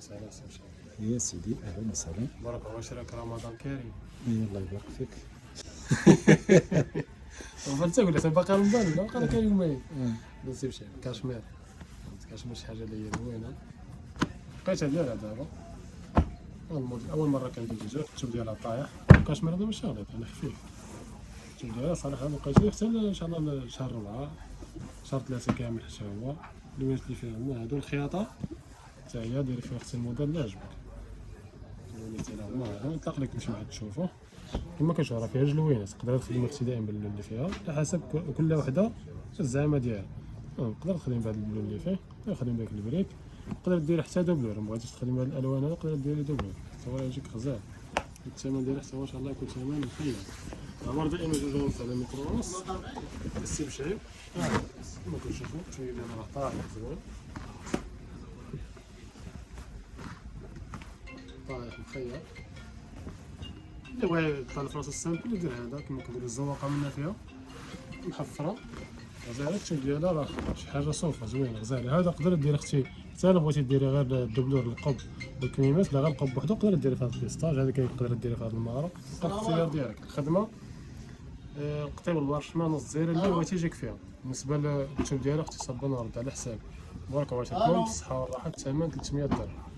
وسهلا سي مشعل. يا سيدي اهلا وسهلا. بارك الله وشراك رمضان كريم. الله يبارك فيك. وفرت تقول لي باقي رمضان ولا باقي لك يومين. سي مشعل كاشمير. كاشمير شي حاجه اللي هي زوينه. بقيت نديرها دابا. اول مره كندير الدجاج التوب ديالها طايح. كاشمير هذا ماشي غليظ انا خفيف. التوب ديالها صراحه بقيت فيه حتى ان شاء الله شهر 4 شهر 3 كامل حتى هو. الوينات اللي فيها هما هادو الخياطه حتى هي ديري فيها اختي الموديل اللي عجبك. الوينات ديالها هما هادو نطلق لكم شي واحد تشوفو كما كتشوفوا راه فيها جوج لوينات تقدر تخدم اقتداء باللون اللي فيها على حسب كل وحده الزعامه ديالها. تقدر تخدم بهذا اللون اللي فيه تقدر تخدم بداك البريك تقدر دير حتى دوبلور ما بغيتيش تخدم بهاد الالوان هذا تقدر ديري دوبلور حتى هو يجيك غزال. الثمن ديالها حتى ما شاء الله يكون ثمن مخيل. عمر دائما جوج ونص على متر ونص السي بشعيب كما كتشوفوا شويه ديال راه طايح زوين طايح مخيل. اللي بغا يطلع في راسو السامبل يدير هذا كما كنديرو الزواقه منا فيها محفره غزاله. التوب ديالها راه شي حاجه صوفه زوينه غزاله. هذا تقدر دير اختي حتى الا بغيتي ديري غير الدبلور القب والكميمات لا غير القب وحده تقدر ديري في هذا البيستاج هذا تقدر ديري في هذا المهاره الاختيار ديالك. الخدمه قطيب البارشمه نص زير اللي بغيتي يجيك فيها. بالنسبه للتوب ديالها اختي صابونه ورد على حساب. بارك الله فيكم بالصحه والراحه الثمن 300 درهم.